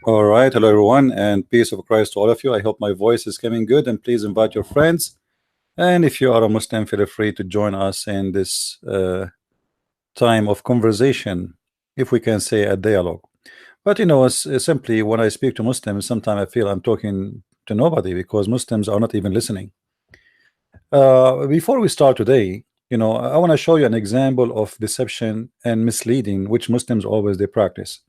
All right, hello everyone, and peace of Christ to all of you. I hope my voice is coming good, and please invite your friends. And if you are a Muslim, feel free to join us in this time of conversation, if we can say a dialogue. But simply when I speak to Muslims, sometimes I feel I'm talking to nobody because Muslims are not even listening. Before we start today, I want to show you an example of deception and misleading which Muslims always they practice.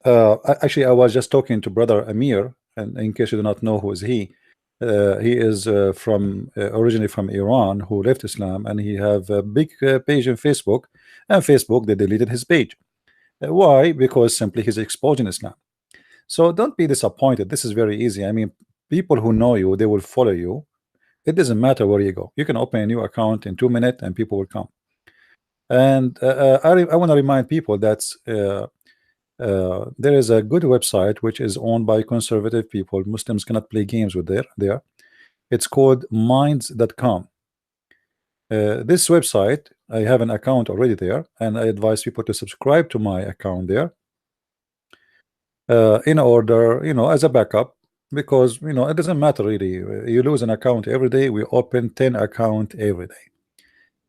Actually, I was just talking to brother Amir, and in case you do not know who is he is from originally from Iran, who left Islam, and he have a big page on Facebook, and Facebook they deleted his page. Why? Because simply he's exposing Islam. So don't be disappointed. This is very easy. I mean, people who know you, they will follow you. It doesn't matter where you go. You can open a new account in 2 minutes, and people will come. And I want to remind people that there is a good website which is owned by conservative people. Muslims cannot play games with there. It's called minds.com. This website, I have an account already there, and I advise people to subscribe to my account there in order, as a backup, because it doesn't matter really. You lose an account every day. We open 10 account every day.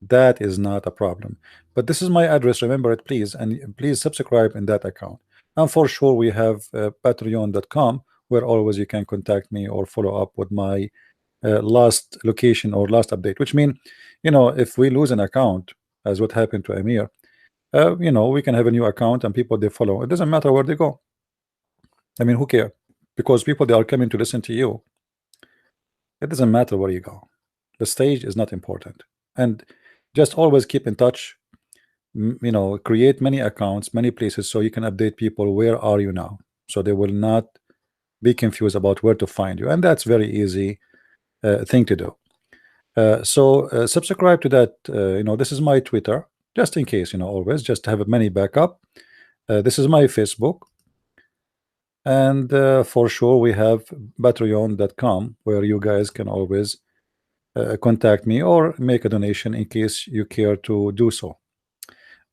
That is not a problem. But this is my address, remember it please, and please subscribe in that account. And for sure we have patreon.com, where always you can contact me or follow up with my last location or last update, which mean if we lose an account, as what happened to Amir, we can have a new account and people they follow. It doesn't matter where they go. I mean, who care? Because people they are coming to listen to you. It doesn't matter where you go. The stage is not important. And just always keep in touch. Create many accounts, many places, so you can update people where are you now, so they will not be confused about where to find you. And that's very easy thing to do. So subscribe to that. This is my Twitter, just in case, always just have many backup. This is my Facebook, and for sure we have patreon.com, where you guys can always contact me or make a donation in case you care to do so.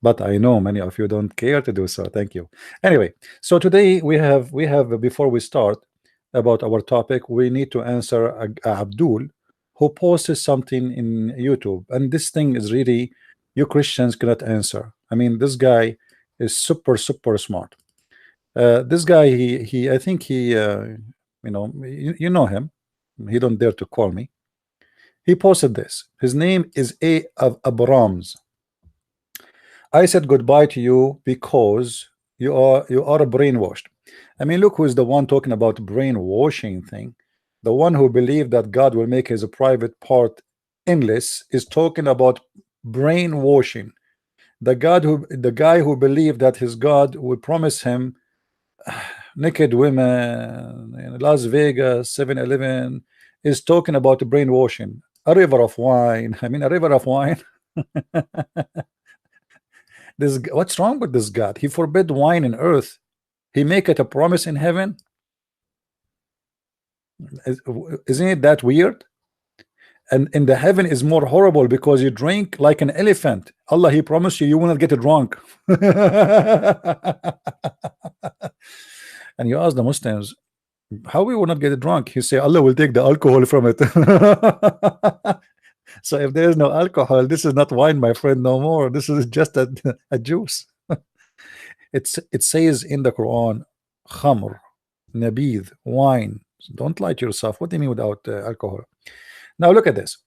But I know many of you don't care to do so. Thank you. Anyway, so today we have before we start about our topic, we need to answer Abdul, who posted something in YouTube, and this thing is really you Christians cannot answer. I mean, this guy is super smart. This guy, he I think he you know him. He don't dare to call me. He posted this. His name is A of Abrams. I said goodbye to you because you are brainwashed. I mean, look who is the one talking about brainwashing thing. The one who believed that God will make his private part endless is talking about brainwashing. The guy who believed that his God would promise him naked women in Las Vegas 7-Eleven is talking about brainwashing. A river of wine. I mean, a river of wine. What's wrong with this God? He forbid wine in earth. He make it a promise in heaven. Isn't it that weird? And in the heaven is more horrible because you drink like an elephant. Allah, he promised you will not get drunk. And you ask the Muslims, how we will not get drunk? He say Allah will take the alcohol from it. So if there is no alcohol, this is not wine, my friend, no more. This is just a juice. It says in the Quran, khamr, nabid, wine. So don't lie to yourself. What do you mean without alcohol? Now look at this.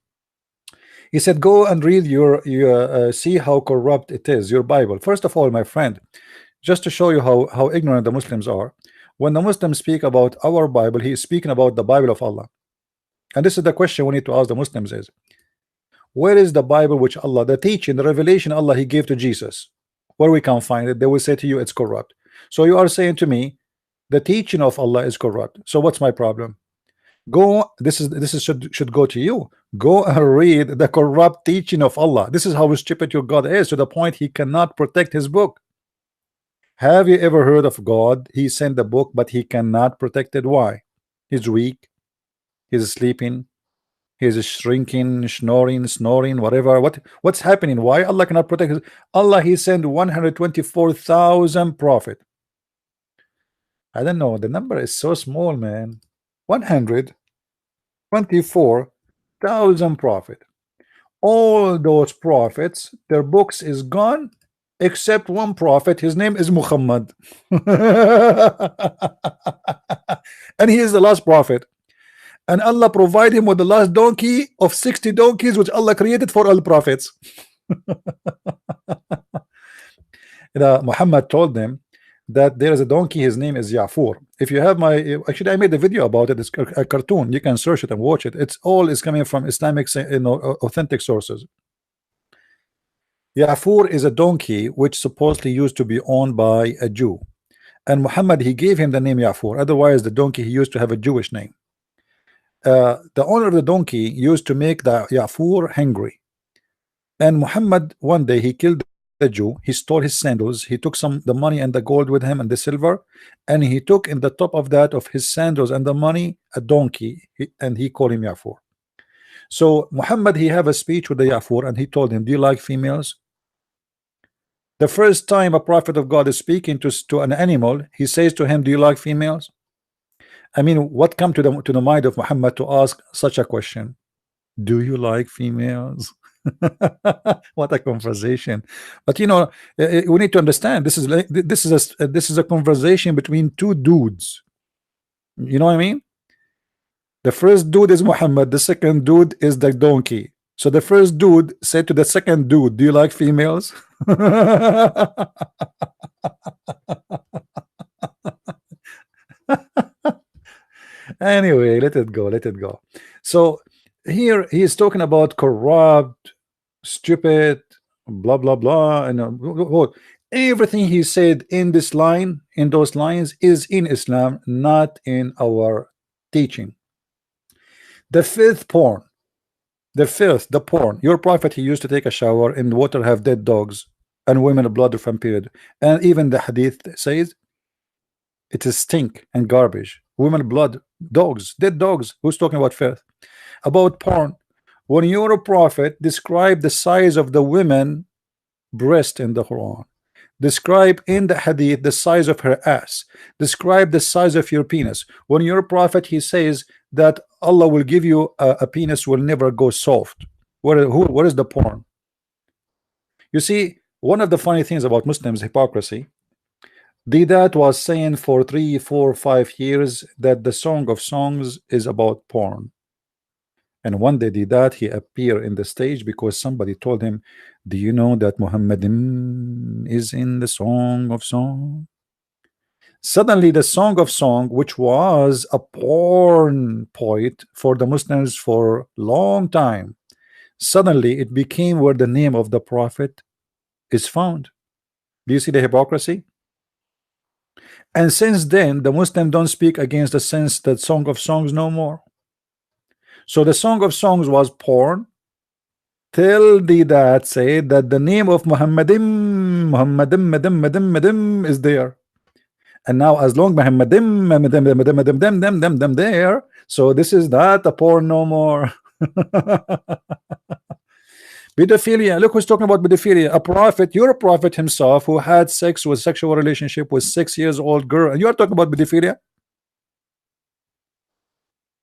He said, go and read your see how corrupt it is, your Bible. First of all, my friend, just to show you how ignorant the Muslims are, when the Muslims speak about our Bible, he is speaking about the Bible of Allah. And this is the question we need to ask the Muslims is, where is the Bible which Allah, the teaching, the revelation Allah he gave to Jesus, where we can find it? They will say to you it's corrupt. So you are saying to me the teaching of Allah is corrupt. So what's my problem? Go, this should go to you. Go and read the corrupt teaching of Allah. This is how stupid your God is, to the point he cannot protect his book. Have you ever heard of God? He sent the book, but he cannot protect it. Why? He's weak, he's sleeping, he's shrinking, snoring, whatever. What's happening? Why Allah cannot protect his Allah? He sent 124,000 prophet. I don't know. The number is so small, man. 124,000 prophet. All those prophets, their books is gone, except one prophet. His name is Muhammad, and he is the last prophet. And Allah provide him with the last donkey of 60 donkeys, which Allah created for all prophets. Muhammad told them that there is a donkey, his name is Ya'fur. If you have my, actually I made a video about it, it's a cartoon, you can search it and watch it. It's all is coming from Islamic, authentic sources. Ya'fur is a donkey which supposedly used to be owned by a Jew, and Muhammad, he gave him the name Ya'fur. Otherwise the donkey, he used to have a Jewish name. The owner of the donkey used to make the Ya'fur hungry, and Muhammad one day he killed the Jew. He stole his sandals. He took the money and the gold with him and the silver, and he took in the top of that of his sandals and the money a donkey, and he called him Ya'fur. So Muhammad, he have a speech with the Ya'fur, and he told him, do you like females? The first time a prophet of God is speaking to an animal, he says to him, do you like females? I mean, what come to the mind of Muhammad to ask such a question? Do you like females? What a conversation. But you know, we need to understand, this is a conversation between two dudes. You know what I mean? The first dude is Muhammad, the second dude is the donkey. So the first dude said to the second dude, do you like females? Anyway, let it go, let it go. So here he is talking about corrupt, stupid, blah blah blah, and everything he said in this line, in those lines, is in Islam, not in our teaching. The fifth porn, the porn. Your prophet, he used to take a shower and water have dead dogs and women blood from period, and even the hadith says it is stink and garbage. Women blood, dogs, dead dogs. Who's talking about filth? About porn. When your prophet described the size of the women breast in the Quran, describe in the hadith the size of her ass, describe the size of your penis. When your prophet, he says that Allah will give you a penis will never go soft. What is the porn? You see, one of the funny things about Muslims, hypocrisy. Deedat was saying for 3, 4, 5 years that the Song of Songs is about porn. And one day Deedat, he appeared in the stage because somebody told him, do you know that Muhammadin is in the Song of Song? Suddenly the Song of Song, which was a porn poet for the Muslims for long time, suddenly it became where the name of the prophet is found. Do you see the hypocrisy? And since then, the Muslim don't speak against the Song of Songs no more. So the Song of Songs was porn till Deedat said that the name of Muhammadim is there. And now as long Muhammadim there, so this is not a porn no more. Pedophilia. Look who's talking about pedophilia. A prophet, your prophet himself, who had sex with sexual relationship with 6-year-old girl, and you are talking about pedophilia.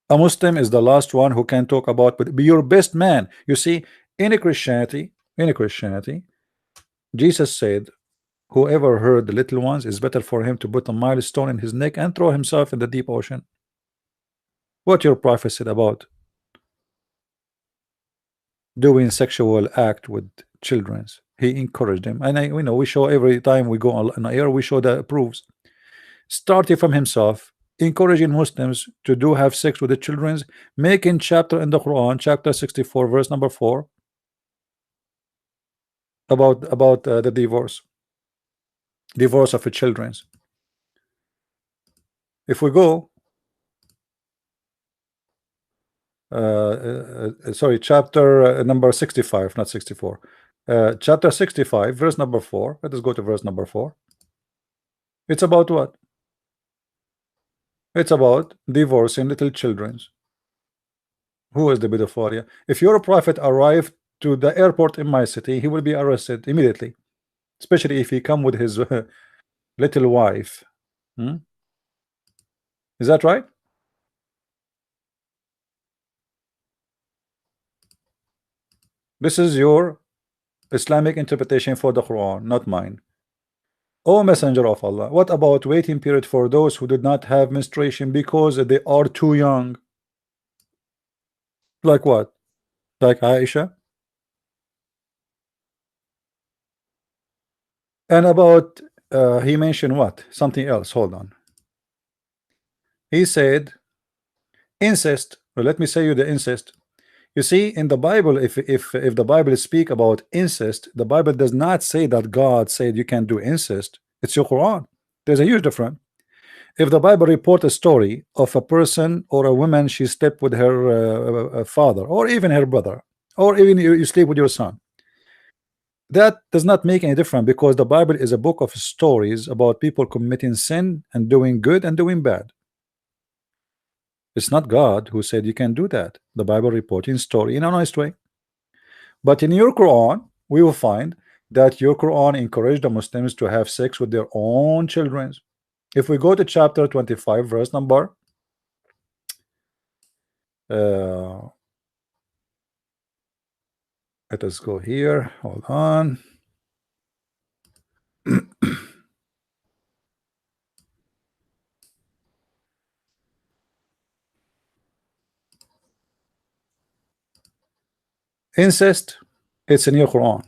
A Muslim is the last one who can talk about, but be your best man. You see, in Christianity, Jesus said, whoever heard the little ones is better for him to put a milestone in his neck and throw himself in the deep ocean. What your prophet said about doing sexual act with children, he encouraged them, and we know we show every time we go on air, we show that proves, starting from himself, encouraging Muslims to have sex with the children, making chapter in the Quran, chapter 64, verse number 4, about the divorce of the children. If we go sorry, chapter number 65, not 64, chapter 65, verse number 4. Let us go to verse number 4. It's about what? It's about divorcing little children. Who is the pedophilia? If your prophet arrived to the airport in my city, he will be arrested immediately, especially if he come with his little wife. Is that right? This is your Islamic interpretation for the Quran, not mine. O Messenger of Allah, what about waiting period for those who did not have menstruation because they are too young? Like what? Like Aisha? And about he mentioned what? Something else. Hold on. He said incest. Well, let me say you the incest. You see, in the Bible, if the Bible speak about incest, the Bible does not say that God said you can do incest. It's your Quran. There's a huge difference. If the Bible report a story of a person or a woman, she slept with her father or even her brother, or even you sleep with your son, that does not make any difference, because the Bible is a book of stories about people committing sin and doing good and doing bad. It's not God who said you can do that. The Bible reporting story in a nice way. But in your Quran, we will find that your Quran encouraged the Muslims to have sex with their own children. If we go to chapter 25, verse number let us go here. Hold on. Incest, it's in your Quran.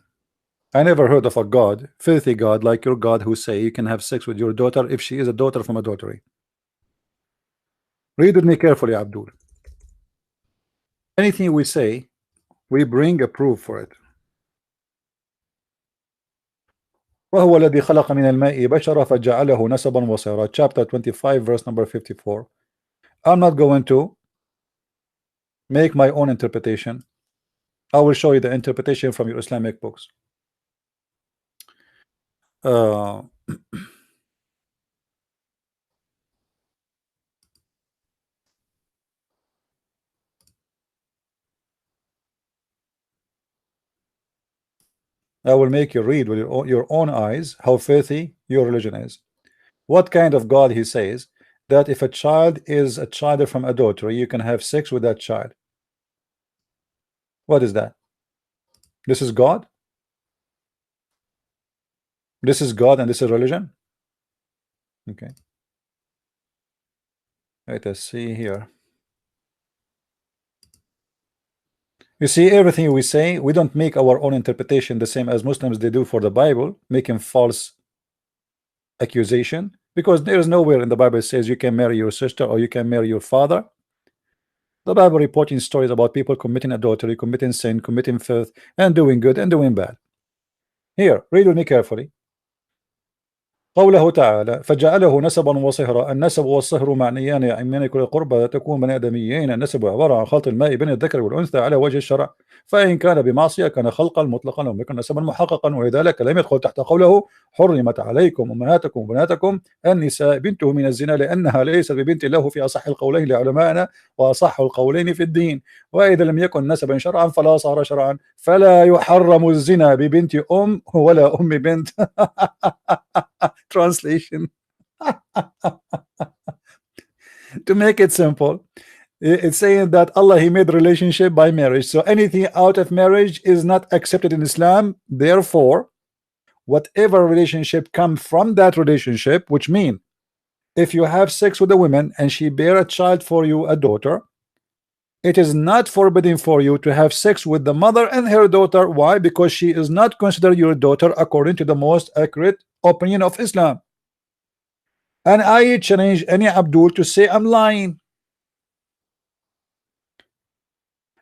I never heard of a God, filthy God like your God, who say you can have sex with your daughter if she is a daughter from adultery. Read with me carefully, Abdul. Anything we say, we bring a proof for it. وهو الذي خلق من الماء بشرا فجعله نسبا وصيرا. Chapter 25, verse number 54. I'm not going to make my own interpretation. I will show you the interpretation from your Islamic books. I will make you read with your own eyes how filthy your religion is. What kind of God he says that if a child is a child from adultery, you can have sex with that child? What is that? This is God? This is God and this is religion? Okay. Let us see here. You see, everything we say, we don't make our own interpretation the same as Muslims they do for the Bible, making false accusation, because there is nowhere in the Bible says you can marry your sister or you can marry your father. The Bible reporting stories about people committing adultery, committing sin, committing filth, and doing good and doing bad. Here, read with me carefully. قوله تعالى فجعله نسبا وصهرا. النسب والصهر معنيان من كل قربة تكون بني آدميين. النسب عبارة عن خلط الماء بين الذكر والأنثى على وجه الشرع، فإن كان بمعصية كان خلقا مطلقا لم يكن نسبا محققا، ولذلك لم يدخل تحت قوله حرمت عليكم أمهاتكم وبناتكم النساء بنته من الزنا، لأنها ليست ببنت له في أصح القولين لعلمائنا وأصح القولين في الدين. وإذا لم يكن نسبا شرعا فلا صار شرعا، فلا يحرم الزنا ببنت أم ولا أم بنت. Translation. To make it simple, it's saying that Allah, he made relationship by marriage, so anything out of marriage is not accepted in Islam. Therefore, whatever relationship come from that relationship, which mean if you have sex with a woman and she bear a child for you, a daughter, it is not forbidden for you to have sex with the mother and her daughter. Why? Because she is not considered your daughter according to the most accurate opinion of Islam. And I challenge any Abdul to say I'm lying.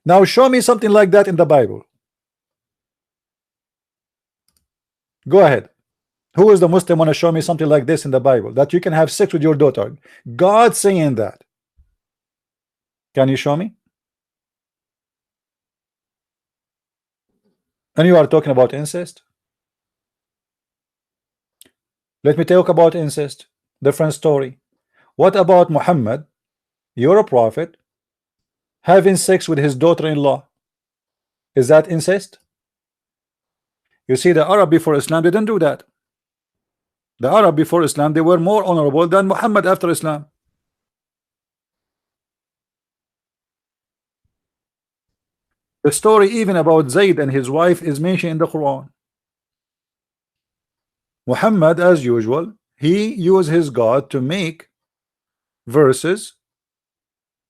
Now show me something like that in the Bible. Go ahead. Who is the Muslim want to show me something like this in the Bible, that you can have sex with your daughter? God saying that. Can you show me? And you are talking about incest? Let me talk about incest. Different story. What about Muhammad, you're a prophet, having sex with his daughter-in-law? Is that incest? You see, the Arab before Islam didn't do that. The Arab before Islam, they were more honorable than Muhammad after Islam. The story even about Zayd and his wife is mentioned in the Quran. Muhammad, as usual, he used his God to make verses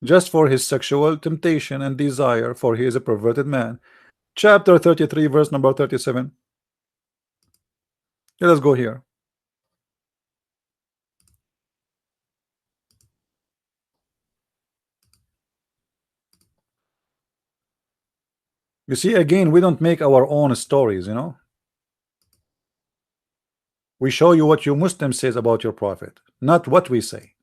just for his sexual temptation and desire, for he is a perverted man. Chapter 33, verse number 37. Let us go here. You see, again, we don't make our own stories, you know. We show you what you Muslim says about your prophet, not what we say.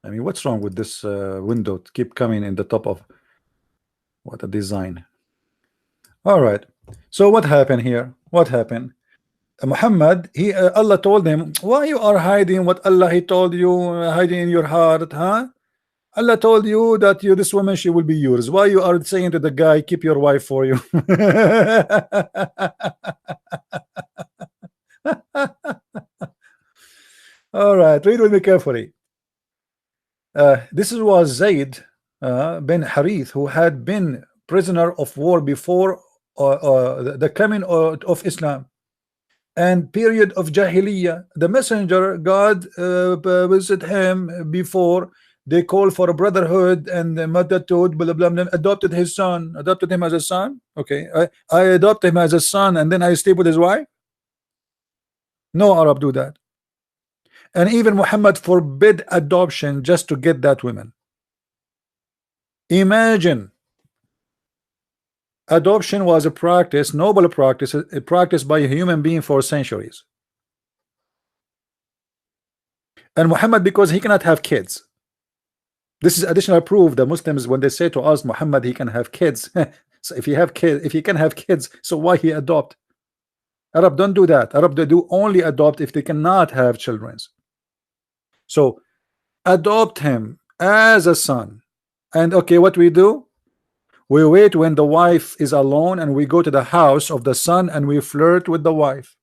I mean, what's wrong with this window to keep coming in the top of what a design. All right. So what happened here? What happened? Muhammad, Allah told him, why you are hiding what Allah he told you, hiding in your heart, huh? Allah told you that this woman, she will be yours. Why you are saying to the guy, keep your wife for you? All right, read with me carefully. This was Zayd bin Harith, who had been prisoner of war before the coming of Islam and period of Jahiliyyah. The messenger God visited him before they called for a brotherhood and Madatud, blah, blah, blah, adopted his son, adopted him as a son. Okay, I adopt him as a son and then I sleep with his wife. No Arab do that. And even Muhammad forbid adoption just to get that woman. Imagine, adoption was a practice, noble practice, a practice by a human being for centuries. And Muhammad, because he cannot have kids, this is additional proof that Muslims, when they say to us, Muhammad, he can have kids. So if he can have kids, so why he adopt? Arab don't do that. Arab, they do only adopt if they cannot have children. So adopt him as a son. And okay, what we do? We wait when the wife is alone and we go to the house of the son and we flirt with the wife.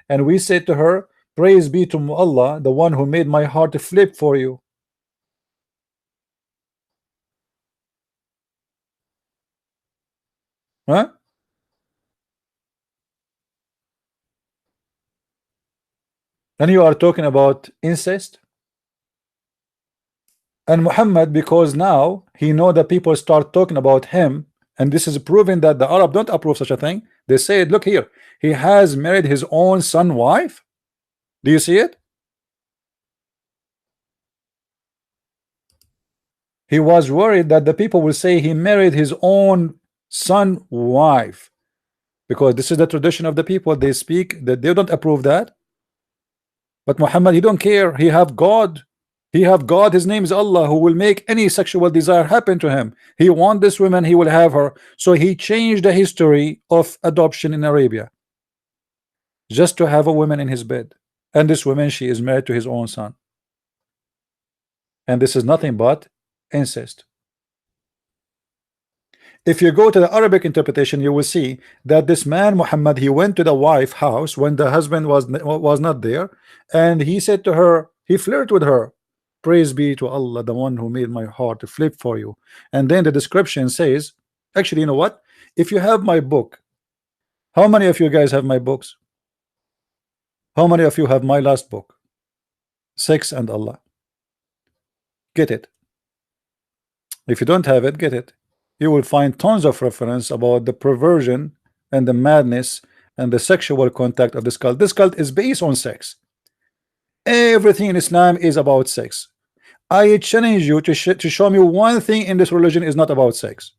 And we say to her, praise be to Allah, the one who made my heart to flip for you. Huh? And you are talking about incest? And Muhammad, because now he know that people start talking about him, and this is proving that the Arab don't approve such a thing. They said, look here, he has married his own son wife. Do you see it? He was worried that the people will say he married his own son wife, because this is the tradition of the people. They speak that they don't approve that. But Muhammad, he don't care. He have God. He have God, his name is Allah, who will make any sexual desire happen to him. He want this woman, he will have her. So he changed the history of adoption in Arabia just to have a woman in his bed. And this woman, she is married to his own son. And this is nothing but incest. If you go to the Arabic interpretation, you will see that this man Muhammad, he went to the wife house when the husband was not there, and he said to her, he flirted with her, praise be to Allah, the one who made my heart to flip for you. And then the description says, actually, you know what, if you have my book, how many of you guys have my books? How many of you have my last book, Sex and Allah? Get it. If you don't have it, get it. You will find tons of reference about the perversion and the madness and the sexual contact of this cult. This cult is based on sex. Everything in Islam is about sex. I challenge you to show me one thing in this religion is not about sex.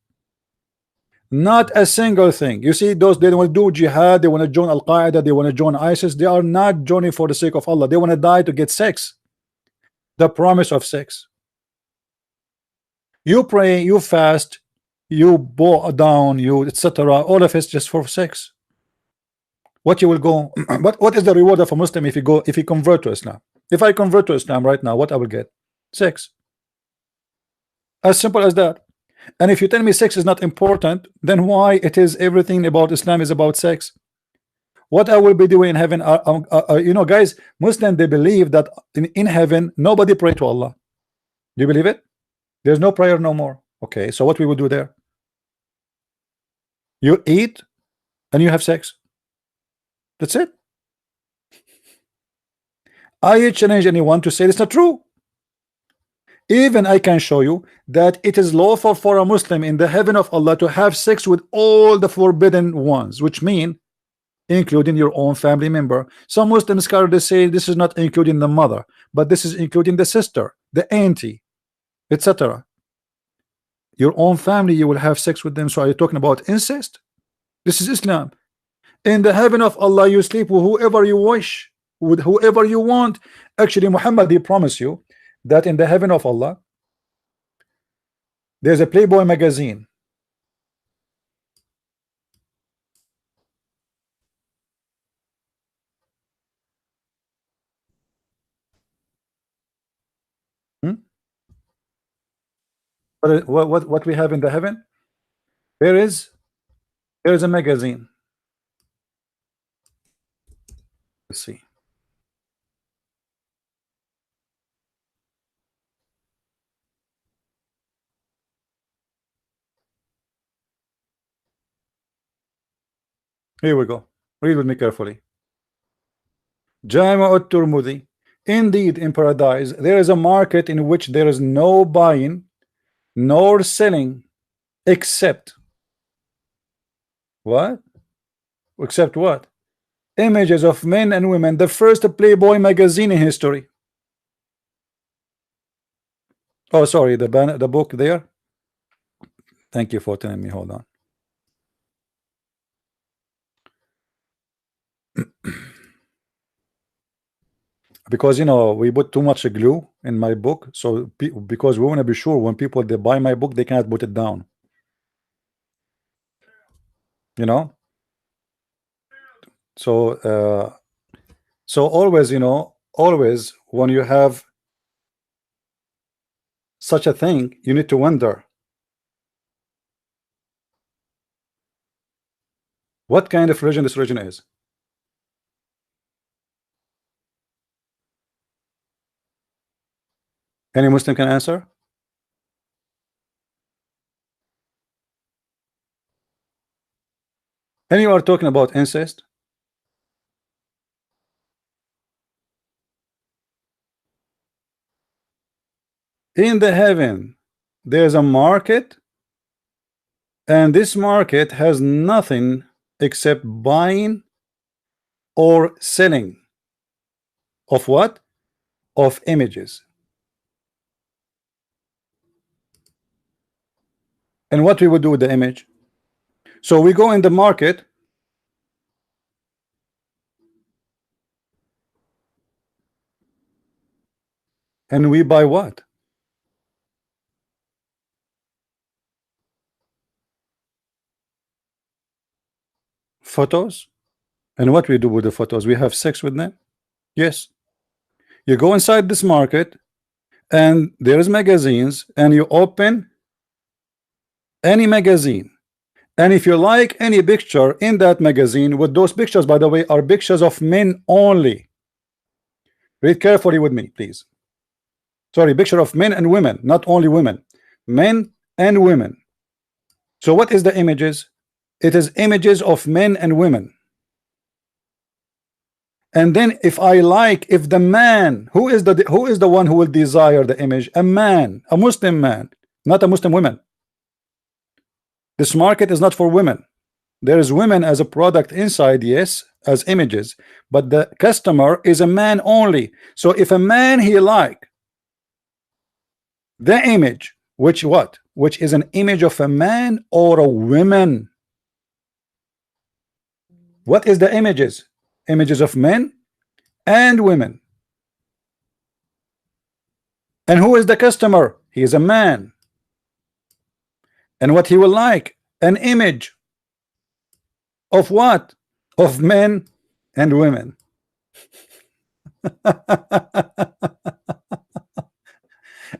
Not a single thing. You see, those they want to do jihad, they want to join Al-Qaeda, they want to join ISIS. They are not joining for the sake of Allah. They want to die to get sex. The promise of sex. You pray, you fast, you bow down, you etc. All of it's just for sex. What you will go? What is the reward of a Muslim if you convert to Islam? If I convert to Islam right now, what I will get? Sex. As simple as that. And if you tell me sex is not important, then why it is everything about Islam is about sex? What I will be doing in heaven? You know, guys, Muslim, they believe that in heaven nobody pray to Allah. Do you believe it? There's no prayer no more. Okay, so what we will do there? You eat and you have sex. That's it. I challenge anyone to say it's not true. Even I can show you that it is lawful for a Muslim in the heaven of Allah to have sex with all the forbidden ones, which mean including your own family member. Some Muslim scholars say this is not including the mother, but this is including the sister, the auntie, etc. Your own family, you will have sex with them. So are you talking about incest? This is Islam. In the heaven of Allah, you sleep with whoever you wish, with whoever you want. Actually, Muhammad, he promised you that in the heaven of Allah there's a Playboy magazine. What we have in the heaven? There is a magazine. Let's see. Here we go. Read with me carefully. Jami' at-Tirmidhi. Indeed, in paradise there is a market in which there is no buying nor selling except what? Except what? Images of men and women. The first Playboy magazine in history. Oh, sorry, the book there. Thank you for telling me. Hold on. Because you know we put too much glue in my book, so because we want to be sure when people they buy my book they cannot put it down, you know. So so always, you know, always when you have such a thing you need to wonder what kind of religion this religion is. Any Muslim can answer? And you are talking about incest. In the heaven there's a market, and this market has nothing except buying or selling of what? Of images. And what we would do with the image? So we go in the market and we buy what? Photos. And what we do with the photos? We have sex with them. Yes. You go inside this market and there's magazines, and you open any magazine, and if you like any picture in that magazine, with those pictures, by the way, are pictures of men only. Read carefully with me, please. Sorry, picture of men and women, not only women, men and women. So what is the images? It is images of men and women. And then if I like, if the man, who is the one who will desire the image? A man, a Muslim man, not a Muslim woman. This market is not for women. There is women as a product inside, yes, as images, but the customer is a man only. So if a man he like the image, which what? Which is an image of a man or a woman. What is the images? Images of men and women. And who is the customer? He is a man. And what he will like? An image of what? Of men and women.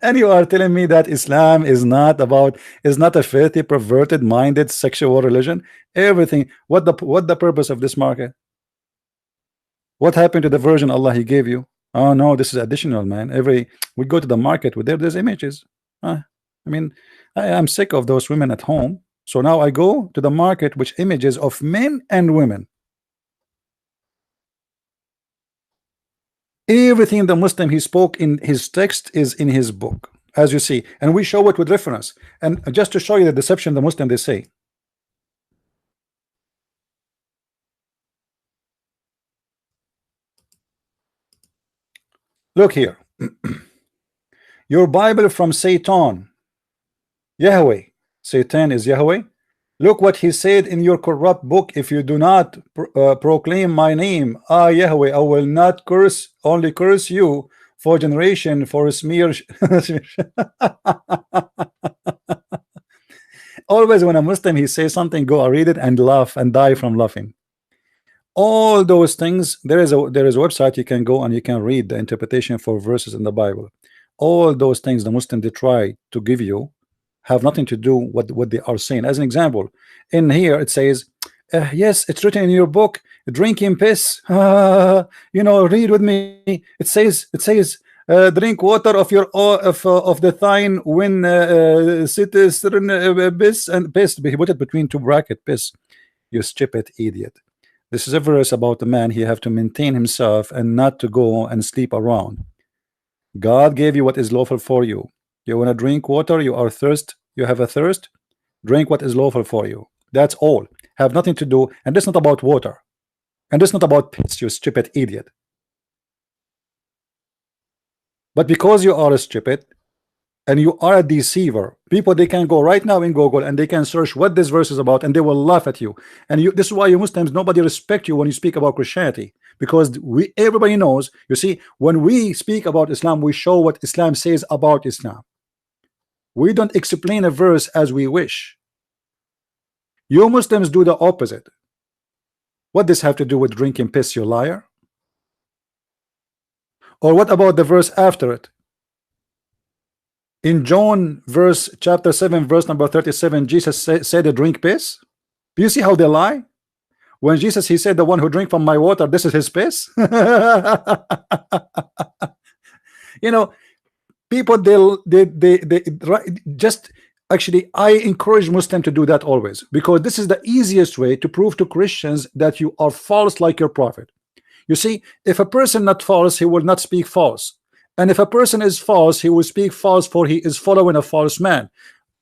And you are telling me that Islam is not a filthy, perverted, minded, sexual religion? Everything. What the purpose of this market? What happened to the version Allah He gave you? Oh no, this is additional, man. Every we go to the market with there's images. I mean, I am sick of those women at home. So now I go to the market with images of men and women. Everything the Muslim he spoke in his text is in his book, as you see, and we show it with reference. And just to show you the deception the Muslim they say. Look here. Your Bible from Satan. Yahweh. Satan is Yahweh. Look what he said in your corrupt book. If you do not proclaim my name, Yahweh, I will not curse, only curse you for generation, for a smear. Always when a Muslim he says something, go read it and laugh and die from laughing. All those things, there is a website you can go and you can read the interpretation for verses in the Bible. All those things the Muslim they try to give you have nothing to do with what they are saying. As an example, in here it says, yes, it's written in your book, drinking piss. You know, read with me. It says, drink water of your of the thine when piss and piss. He put it between two bracket piss. You stupid idiot. This is a verse about a man. He have to maintain himself and not to go and sleep around. God gave you what is lawful for you. You want to drink water, you are thirst, you have a thirst, drink what is lawful for you. That's all. Have nothing to do, and this not about water, and this not about piss, you stupid idiot. But because you are a stupid and you are a deceiver, people they can go right now in Google and they can search what this verse is about and they will laugh at you. And this is why you Muslims, nobody respect you when you speak about Christianity, because everybody knows, you see, when we speak about Islam, we show what Islam says about Islam. We don't explain a verse as we wish. You Muslims do the opposite. What does this have to do with drinking piss, you liar? Or what about the verse after it? In John chapter 7 verse number 37, Jesus said to drink piss. Do you see how they lie? When Jesus he said the one who drink from my water, this is his piss. You know, people they just actually, I encourage Muslim to do that always, because this is the easiest way to prove to Christians that you are false like your prophet. You see, if a person not false, he will not speak false. And if a person is false, he will speak false, for he is following a false man.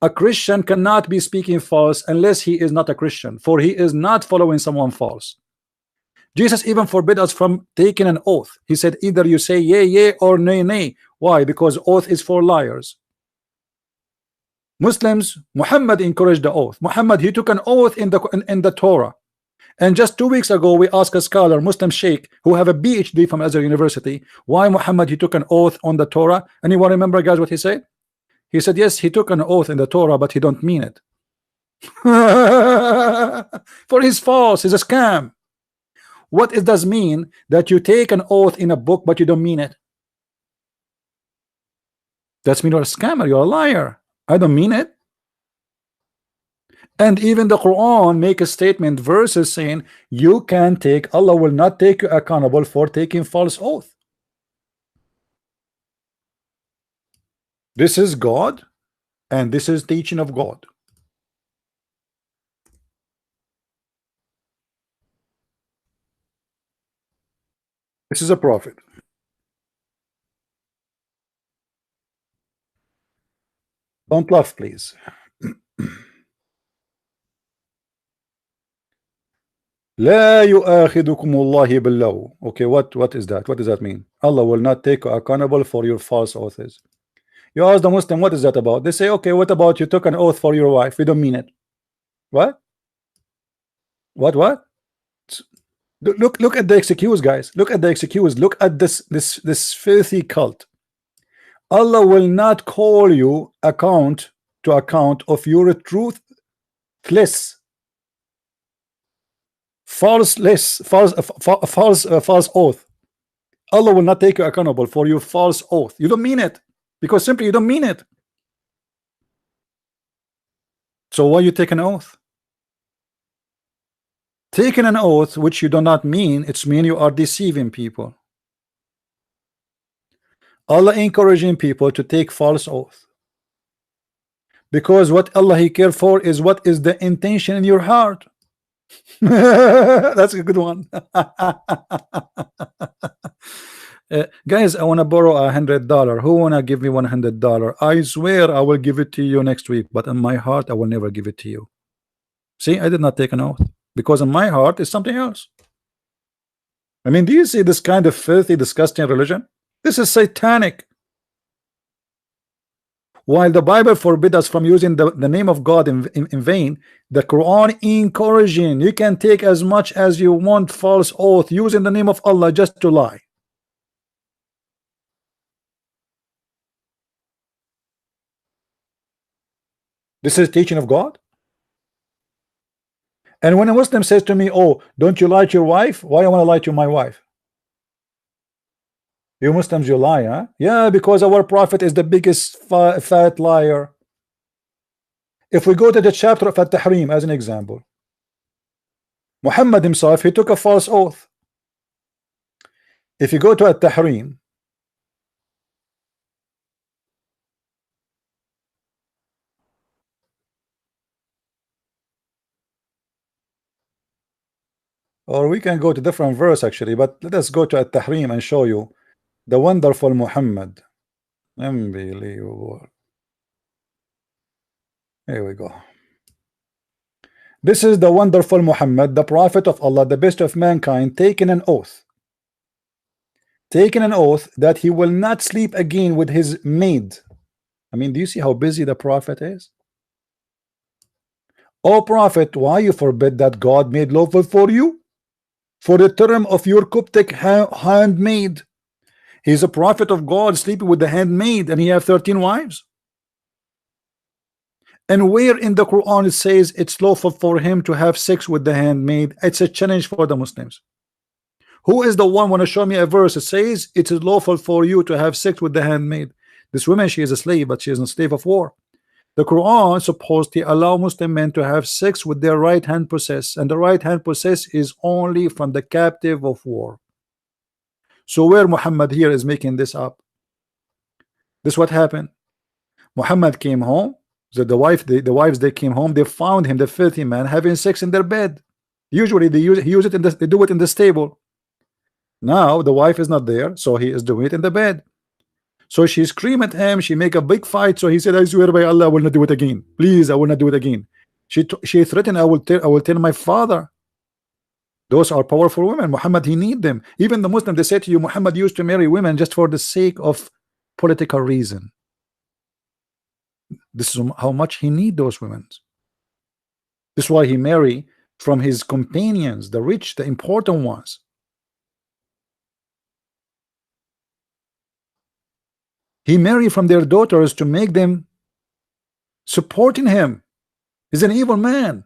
A Christian cannot be speaking false unless he is not a Christian, for he is not following someone false. Jesus even forbid us from taking an oath. He said either you say yea, yea, or nay, nay. Why? Because oath is for liars. Muslims, Muhammad encouraged the oath. Muhammad, he took an oath in the Torah. And just 2 weeks ago, we asked a scholar, Muslim Sheikh, who have a PhD from Azhar University, why Muhammad he took an oath on the Torah. Anyone remember, guys, what he said? He said, yes, he took an oath in the Torah, but he don't mean it. For he's false, he's a scam. What it does mean that you take an oath in a book, but you don't mean it? That's mean you're a scammer, you're a liar. I don't mean it. And even the Quran make a statement, verses saying you can take, Allah will not take you accountable for taking false oath. This is God, and this is teaching of God. This is a prophet. Don't laugh, please. لا يؤاخذكم الله باللغو. Okay, what is that? What does that mean? Allah will not take you accountable for your false oaths. You ask the Muslim, what is that about? They say, okay, what about you took an oath for your wife? You don't mean it. What? What? Look at the excuse, guys. Look at the excuse. Look at this filthy cult. Allah will not call you account of your truthless, false oath. Allah will not take you accountable for your false oath. You don't mean it, because simply you don't mean it. So why you take an oath? Taking an oath which you do not mean, it's mean you are deceiving people. Allah encouraging people to take false oath, because what Allah He care for is what is the intention in your heart. That's a good one. Guys, I want to borrow $100. Who wanna give me $100? I swear I will give it to you next week, but in my heart I will never give it to you. See, I did not take an oath, because in my heart is something else. I mean, do you see this kind of filthy, disgusting religion? This is satanic. While the Bible forbid us from using the name of God in vain, the Quran encouraging you can take as much as you want false oath using the name of Allah just to lie. This is teaching of God. And when a Muslim says to me, oh, don't you lie to your wife? Why I want to lie to my wife? You Muslims, you lie, huh? Yeah, because our prophet is the biggest fat liar. If we go to the chapter of At-Tahrim as an example, Muhammad himself, he took a false oath. If you go to At-Tahrim, or we can go to different verse actually, but let us go to At-Tahrim and show you the wonderful Muhammad. Unbelievable. Here we go. This is the wonderful Muhammad, the prophet of Allah, the best of mankind, taking an oath. Taking an oath that he will not sleep again with his maid. I mean, do you see how busy the prophet is? O prophet, why you forbid that God made lawful for you? For the term of your Coptic handmaid. He's a prophet of God sleeping with the handmaid, and he have 13 wives. And where in the Quran it says it's lawful for him to have sex with the handmaid? It's a challenge for the Muslims. Who is the one want to show me a verse that says it is lawful for you to have sex with the handmaid? This woman, she is a slave, but she is a slave of war. The Quran supposed to allow Muslim men to have sex with their right hand possess, and the right hand possess is only from the captive of war. So where Muhammad here is making this up? This what happened. Muhammad came home. So the wives they came home. They found him, the filthy man, having sex in their bed. Usually they do it in the stable. Now the wife is not there, so he is doing it in the bed. So she screamed at him. She make a big fight. So he said, "I swear by Allah, I will not do it again. Please, I will not do it again." She threatened, "I will tell my father." Those are powerful women. Muhammad, he need them. Even the Muslim, they say to you, Muhammad used to marry women just for the sake of political reason. This is how much he need those women. This is why he marry from his companions, the rich, the important ones. He married from their daughters to make them supporting him. He's an evil man.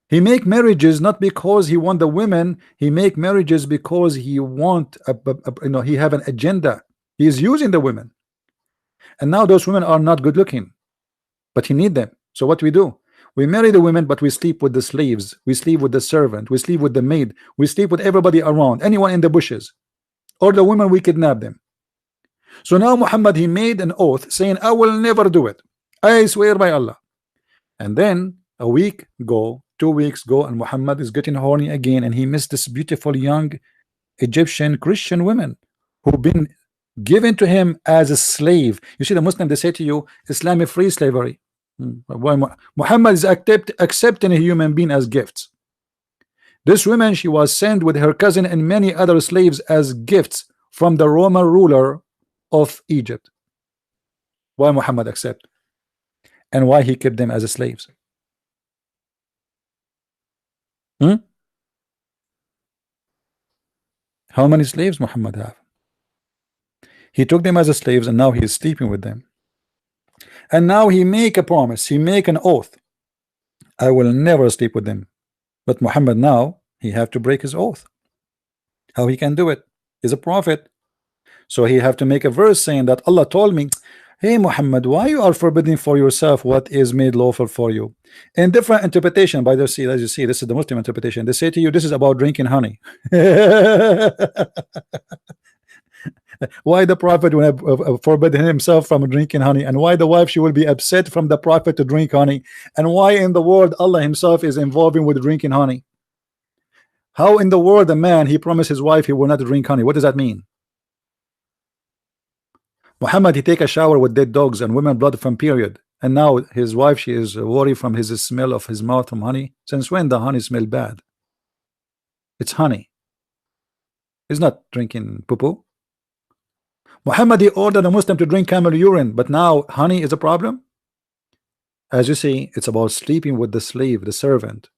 He make marriages not because he want the women. He make marriages because he want he have an agenda. He is using the women. And now those women are not good looking, but he need them. So what we do? We marry the women, but we sleep with the slaves. We sleep with the servant. We sleep with the maid. We sleep with everybody around, anyone in the bushes, or the women, we kidnap them. So now Muhammad, he made an oath saying, "I will never do it. I swear by Allah." And then a week go, 2 weeks go, and Muhammad is getting horny again, and he missed this beautiful young Egyptian Christian women who've been given to him as a slave. You see, the Muslim, they say to you, Islamic free slavery. Why Muhammad is accepting a human being as gifts. This woman, she was sent with her cousin and many other slaves as gifts from the Roman ruler of Egypt. Why Muhammad accept? And why he kept them as slaves? How many slaves Muhammad have? He took them as slaves, and now he is sleeping with them. And now he make a promise, he make an oath, "I will never sleep with them." But Muhammad now, he have to break his oath. How he can do it? He's a prophet. So he have to make a verse saying that Allah told me, Hey Muhammad, why you are forbidding for yourself what is made lawful for you? In different interpretation, by the see, as you see, this is the Muslim interpretation. They say to you, this is about drinking honey. Why the prophet will have forbidden himself from drinking honey, and why the wife she will be upset from the prophet to drink honey, and why in the world Allah himself is involving with drinking honey? How in the world a man he promised his wife he will not drink honey? What does that mean? Muhammad he take a shower with dead dogs and women blood from period, and now his wife she is worried from his smell of his mouth from honey. Since when the honey smell bad? It's honey. He's not drinking poo-poo. Muhammad he ordered a Muslim to drink camel urine, but now honey is a problem. As you see, it's about sleeping with the slave, the servant,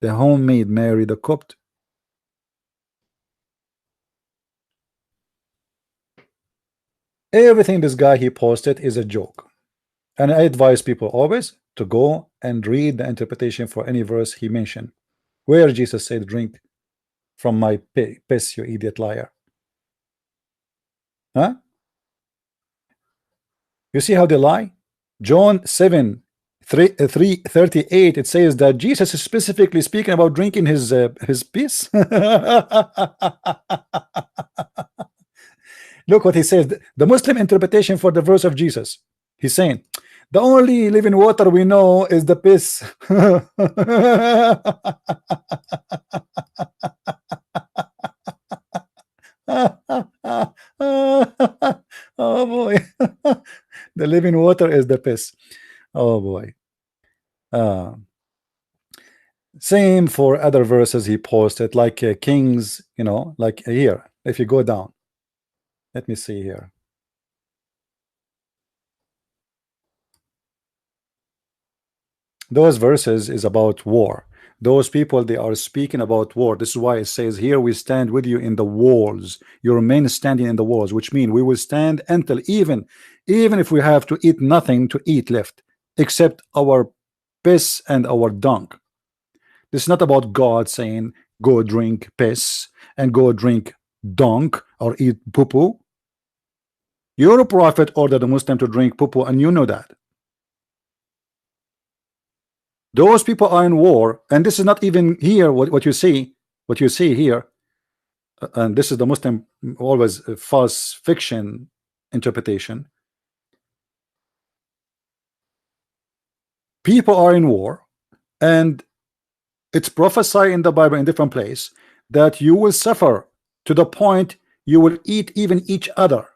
the homemaid Mary the cooked. Everything this guy he posted is a joke, and I advise people always to go and read the interpretation for any verse he mentioned, where Jesus said, "Drink from my piss, you idiot liar." Huh? You see how they lie? John 7:38 it says that Jesus is specifically speaking about drinking his piss. Look what he says. The Muslim interpretation for the verse of Jesus. He's saying the only living water we know is the piss. Oh boy. The living water is the piss. Oh boy. Same for other verses he posted, like Kings, you know, like here. If you go down, let me see here. Those verses is about war. Those people, they are speaking about war. This is why it says here, we stand with you in the walls, your men standing in the walls, which means we will stand until even if we have to eat nothing to eat left except our piss and our dung. This is not about God saying go drink piss and go drink dung or eat poo-poo. Your prophet ordered a Muslim to drink poo-poo, and you know that. Those people are in war, and this is not even here what you see here, and this is the Muslim always false fiction interpretation. People are in war, and it's prophesied in the Bible in different place that you will suffer to the point you will eat even each other.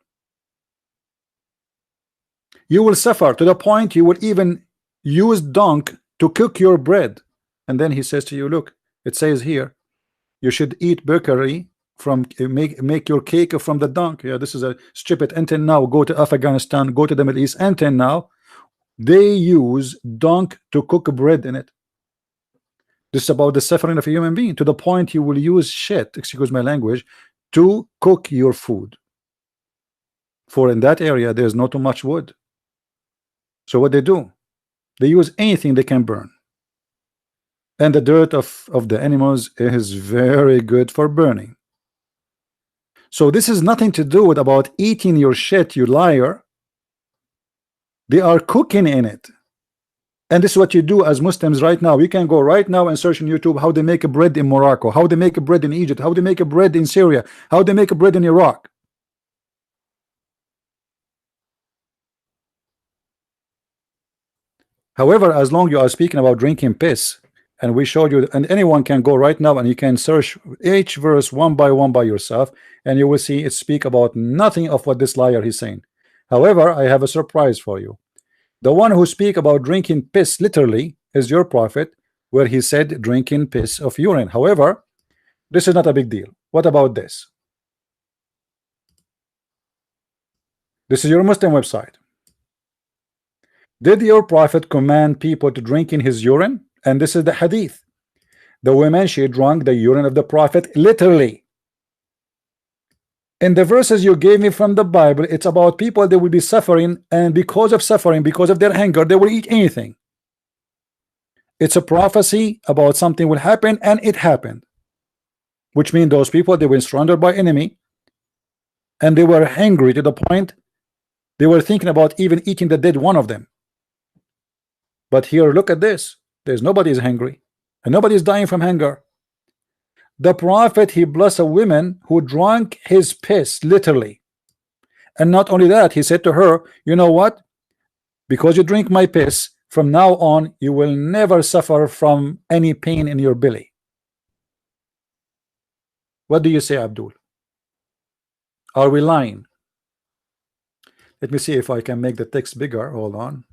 You will suffer to the point you will even use dung to cook your bread. And then he says to you, look, it says here you should eat bakery from make your cake from the dung. Yeah, this is a stupid. Until now, go to Afghanistan, go to the Middle East, until now they use dung to cook bread in it. This is about the suffering of a human being to the point you will use shit, excuse my language, to cook your food. For in that area there's not too much wood. So what they do, they use anything they can burn, and the dirt of the animals is very good for burning. So this is nothing to do with about eating your shit, you liar. They are cooking in it, and this is what you do as Muslims right now. You can go right now and search on YouTube how they make a bread in Morocco, how they make a bread in Egypt, how they make a bread in Syria, how they make a bread in Iraq. However, as long you are speaking about drinking piss, and we showed you, and anyone can go right now and you can search each verse one by yourself, and you will see it speak about nothing of what this liar is saying. However, I have a surprise for you. The one who speak about drinking piss literally is your prophet, where he said drinking piss of urine. However, this is not a big deal. What about this? This is your Muslim website. Did your prophet command people to drink in his urine? And this is the hadith. The woman, she drank the urine of the prophet literally. In the verses you gave me from the Bible, it's about people that will be suffering, and because of suffering, because of their hunger, they will eat anything. It's a prophecy about something will happen, and it happened, which means those people, they were surrounded by enemy, and they were hungry to the point They were thinking about even eating the dead one of them. But here, look at this. There's nobody is hungry, and nobody is dying from hunger. The prophet, he blessed a woman who drank his piss, literally. And not only that, he said to her, you know what? Because you drink my piss, from now on, you will never suffer from any pain in your belly. What do you say, Abdul? Are we lying? Let me see if I can make the text bigger. Hold on.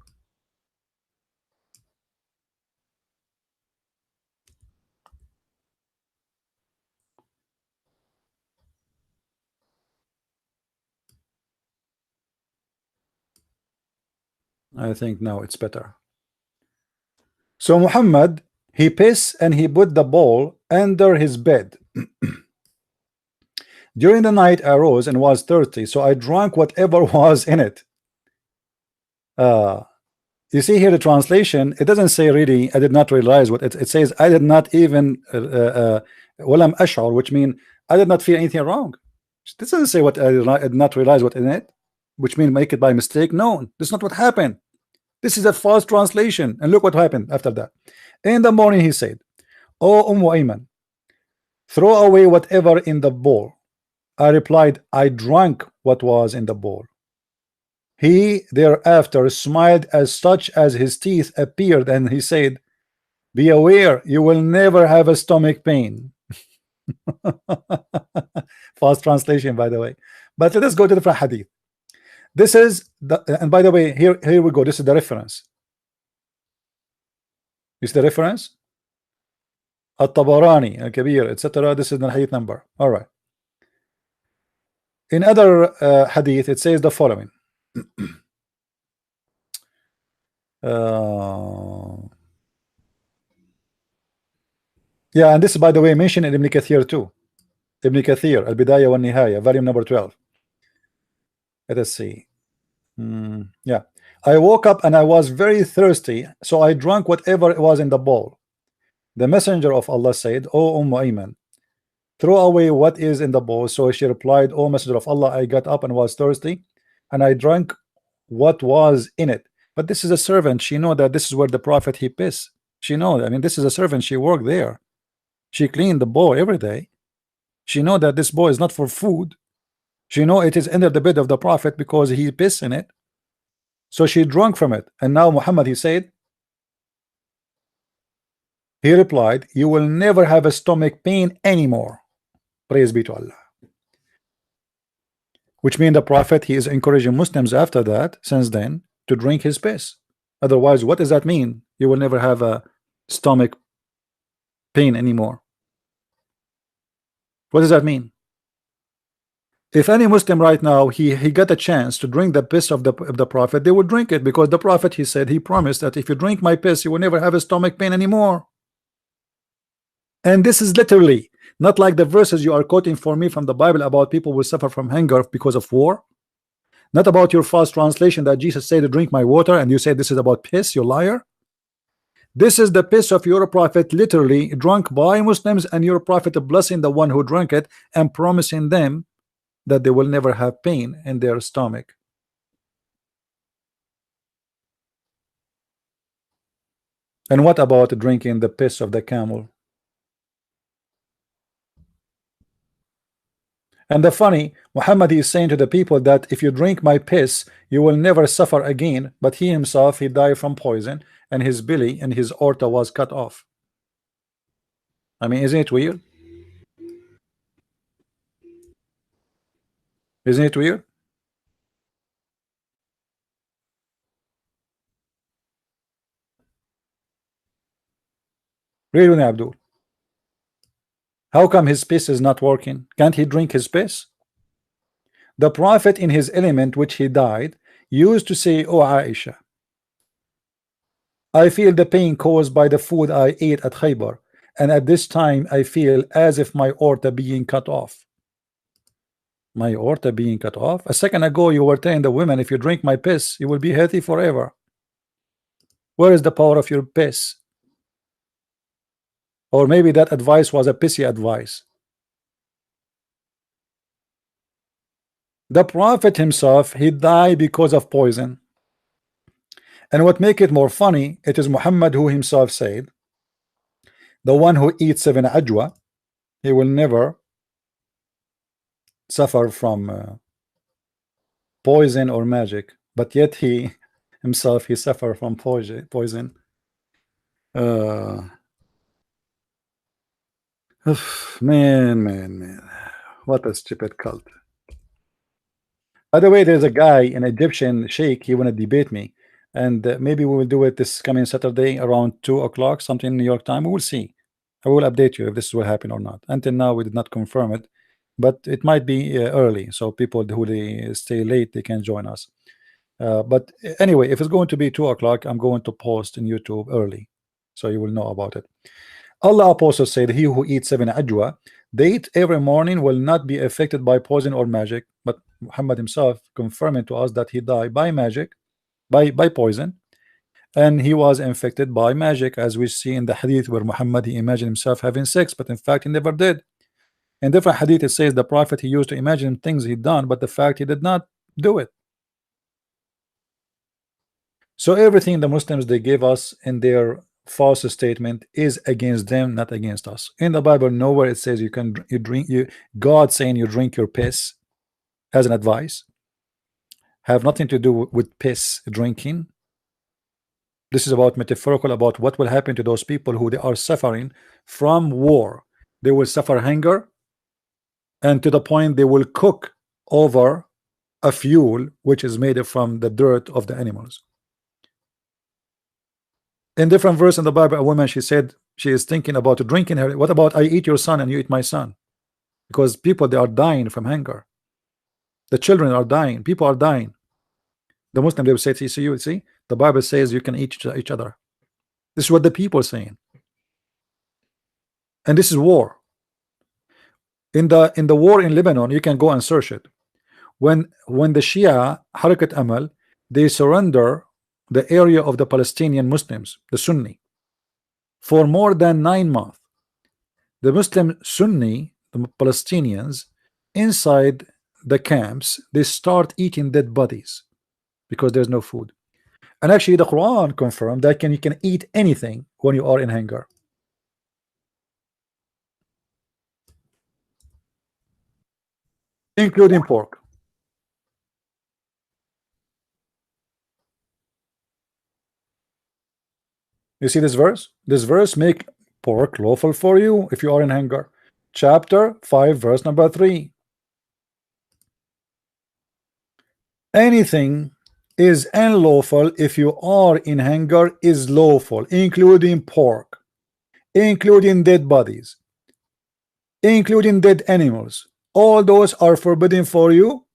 I think now it's better. So Muhammad, he pissed and he put the bowl under his bed. During the night I arose and was thirsty, so I drank whatever was in it. You see here the translation, it doesn't say really I did not realize what it says. I did not even walam ash'ur, which means I did not feel anything wrong. It doesn't say what I did not realize what in it, which means make it by mistake. No, that's not what happened. This is a false translation. And look what happened after that. In the morning he said, "Oh Ayman, throw away whatever in the bowl." I replied, "I drank what was in the bowl." He thereafter smiled as such as his teeth appeared, and he said, "Be aware, you will never have a stomach pain." False translation, by the way. But let us go to the hadith. This is the, and by the way, here we go. This is the reference. Is the reference? At-Tabarani, Al-Kabir, etc. This is the hadith number. All right. In other hadith, it says the following. Yeah, and this, by the way, mentioned in Ibn Kathir too. Ibn Kathir, Al-Bidayah wa Nihaya, volume number 12. Let us see. Yeah. I woke up and I was very thirsty, so I drank whatever was in the bowl. The messenger of Allah said, "O Ayman, throw away what is in the bowl." So she replied, "O messenger of Allah, I got up and was thirsty, and I drank what was in it." But this is a servant. She know that this is where the prophet he pissed. She know that. I mean, this is a servant. She worked there. She cleaned the bowl every day. She know that this bowl is not for food. She know it is under the bed of the prophet because he pissed in it. So she drank from it. And now Muhammad, he said, he replied, "You will never have a stomach pain anymore." Praise be to Allah. Which means the prophet, he is encouraging Muslims after that, since then, to drink his piss. Otherwise, what does that mean? You will never have a stomach pain anymore. What does that mean? If any Muslim right now he got a chance to drink the piss of the prophet, they would drink it, because the prophet, he said, he promised that if you drink my piss, you will never have a stomach pain anymore. And this is literally not like the verses you are quoting for me from the Bible about people will suffer from hunger because of war. Not about your false translation that Jesus said to drink my water, and you say this is about piss, you liar. This is the piss of your prophet, literally drunk by Muslims, and your prophet blessing the one who drank it and promising them that they will never have pain in their stomach. And what about drinking the piss of the camel? And the funny, Muhammad is saying to the people that if you drink my piss, you will never suffer again. But he himself, he died from poison, and his belly and his aorta was cut off. I mean, isn't it weird? Isn't it weird? Really, Abdul? How come his piss is not working? Can't he drink his piss? The prophet in his element, which he died, used to say, "Oh Aisha, I feel the pain caused by the food I ate at Khaybar, and at this time I feel as if my aorta being cut off." My aorta being cut off? A second ago you were telling the women, if you drink my piss, you will be healthy forever. Where is the power of your piss? Or maybe that advice was a pissy advice. The Prophet himself, he died because of poison. And what make it more funny, it is Muhammad who himself said, the one who eats 7 ajwa, he will never suffer from poison or magic, but yet he himself, he suffer from poison. Uh, man, what a stupid cult. By the way, there's a guy, an Egyptian sheikh, he want to debate me, and maybe we will do it this coming Saturday around 2 o'clock, something in New York time. We will see. I will update you if this will happen or not. Until now, we did not confirm it, but it might be early, so people who they stay late, they can join us. But anyway, if it's going to be 2 o'clock, I'm going to post in YouTube early, so you will know about it. Allah apostle said, he who eats 7 ajwa, they eat every morning, will not be affected by poison or magic. But Muhammad himself confirming to us that he died by magic, by poison, and he was infected by magic, as we see in the hadith where Muhammad, he imagined himself having sex, but in fact he never did. In different hadith it says the prophet, he used to imagine things he'd done, but the fact he did not do it. So everything the Muslims they gave us in their false statement is against them, not against us. In the Bible, nowhere it says you can God saying you drink your piss as an advice. Have nothing to do with piss drinking. This is about metaphorical, about what will happen to those people who they are suffering from war. They will suffer hunger, and to the point they will cook over a fuel which is made from the dirt of the animals. In different verse in the Bible, a woman, she said she is thinking about drinking her. What about I eat your son and you eat my son? Because people, they are dying from hunger. The children are dying. People are dying. The Muslim, they will say, see, you see, the Bible says you can eat each other. This is what the people are saying. And this is war. In the war in Lebanon, you can go and search it. When the Shia Harakat Amal, they surrender the area of the Palestinian Muslims, the Sunni, for more than 9 months. The Muslim Sunni, the Palestinians, inside the camps, they start eating dead bodies because there's no food. And actually the Quran confirmed that you can eat anything when you are in hunger. Including pork. You see this verse? This verse make pork lawful for you if you are in hunger. Chapter 5, verse number 3. Anything is unlawful if you are in hunger is lawful, including pork, including dead bodies, including dead animals. All those are forbidden for you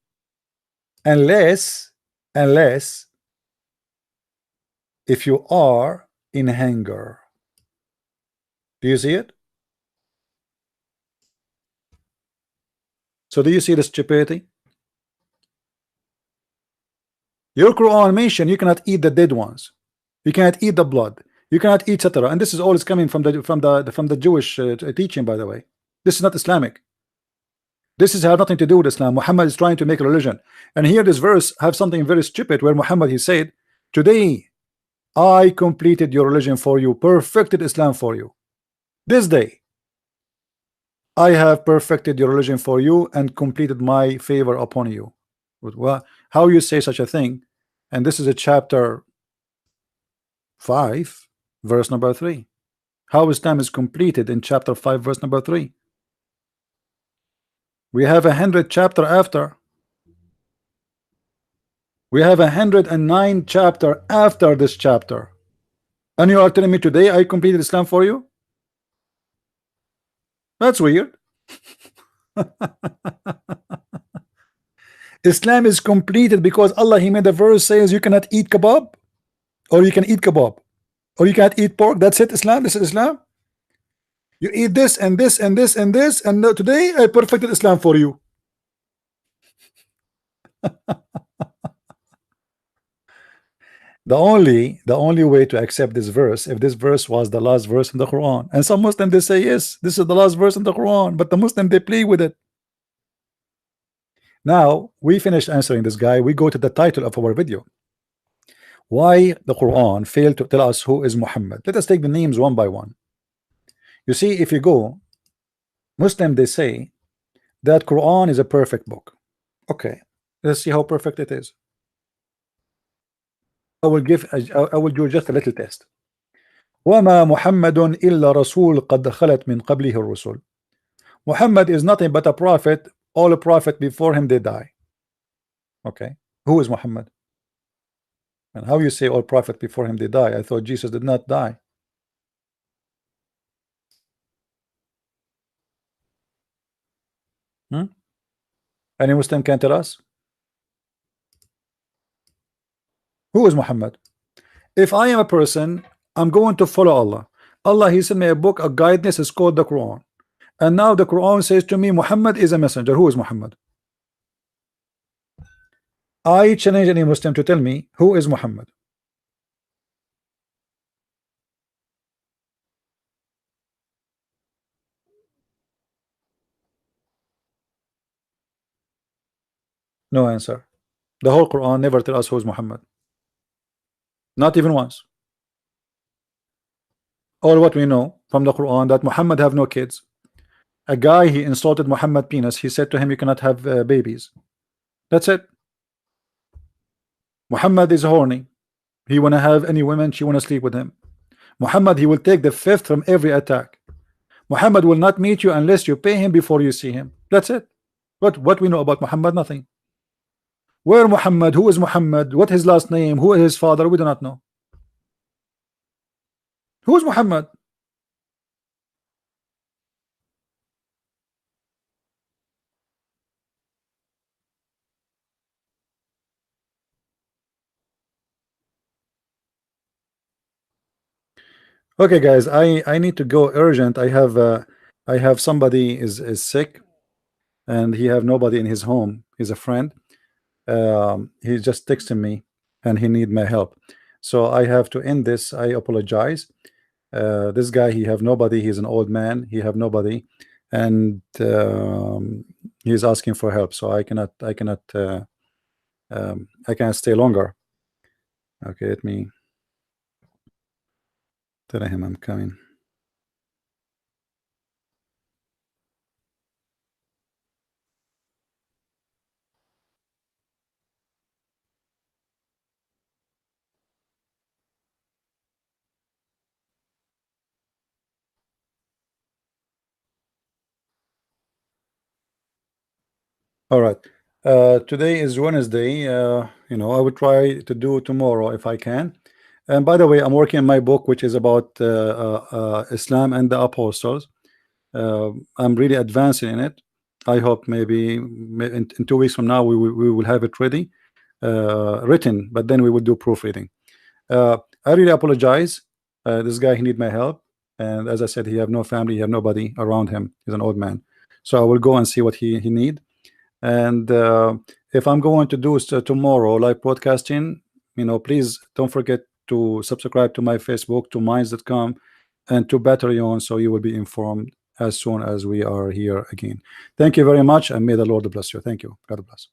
unless if you are in hunger. Do you see it? So do you see the stupidity? Your Quran mention you cannot eat the dead ones, you cannot eat the blood, you cannot eat etc. And this is all is coming from the Jewish teaching, by the way. This is not Islamic. This is have nothing to do with Islam. Muhammad is trying to make a religion. And here this verse have something very stupid where Muhammad, he said, today I completed your religion for you, perfected Islam for you. This day I have perfected your religion for you and completed my favor upon you. Well, how you say such a thing? And this is a chapter 5, verse number 3. How Islam is completed in chapter 5, verse number 3. We have 100 chapter after. We have 109 chapter after this chapter. And you are telling me today I completed Islam for you? That's weird. Islam is completed because Allah, he made a verse says you cannot eat kebab, or you can eat kebab, or you can't eat pork. That's it. Islam. This is Islam. You eat this and this and this and this, and today I perfected Islam for you. The only way to accept this verse, if this verse was the last verse in the Quran, and some Muslims they say yes, this is the last verse in the Quran, but the Muslim they play with it. Now we finished answering this guy. We go to the title of our video. Why the Quran failed to tell us who is Muhammad. Let us take the names one by one. You see, if you go Muslim, they say that Quran is a perfect book. Okay, let's see how perfect it is. I will do just a little test. وَمَا مُحَمَّدٌ إِلَّا رَسُولٌ قَدْ خَلَتْ مِنْ قَبْلِهِ الرُّسُلُ. Muhammad is nothing but a prophet. All a prophet before him they die. Okay, who is Muhammad? And how you say all prophet before him they die? I thought Jesus did not die. Any Muslim can tell us who is Muhammad? If I am a person, I'm going to follow Allah. Allah, he sent me a book, a guidance is called the Quran. And now the Quran says to me, Muhammad is a messenger. Who is Muhammad? I challenge any Muslim to tell me who is Muhammad. No answer. The whole Quran never tell us who is Muhammad. Not even once. All what we know from the Quran that Muhammad have no kids. A guy, he insulted Muhammad penis. He said to him, you cannot have babies. That's it. Muhammad is horny. He wanna have any women, she wanna sleep with him. Muhammad, he will take the fifth from every attack. Muhammad will not meet you unless you pay him before you see him. That's it. What we know about Muhammad? Nothing. Where Muhammad? Who is Muhammad? What his last name? Who is his father? We do not know. Who is Muhammad? Okay, guys, I need to go urgent. I have somebody is sick, and he have nobody in his home. He's a friend. He's just texting me, and he need my help. So I have to end this. I apologize. This guy, he have nobody. He's an old man. He have nobody, and he's asking for help. So I cannot stay longer. Okay, let me tell him I'm coming. All right. Today is Wednesday. You know, I will try to do tomorrow if I can. And by the way, I'm working on my book, which is about Islam and the apostles. I'm really advancing in it. I hope maybe in 2 weeks from now we will have it ready, written, but then we will do proofreading. I really apologize. This guy, he need my help, and as I said, he have no family, he have nobody around him. He's an old man, so I will go and see what he need. And if I'm going to do tomorrow live broadcasting, you know, please don't forget to subscribe to my Facebook, to minds.com, and to Patreon, so you will be informed as soon as we are here again. Thank you very much, and may the Lord bless you. Thank you. God bless.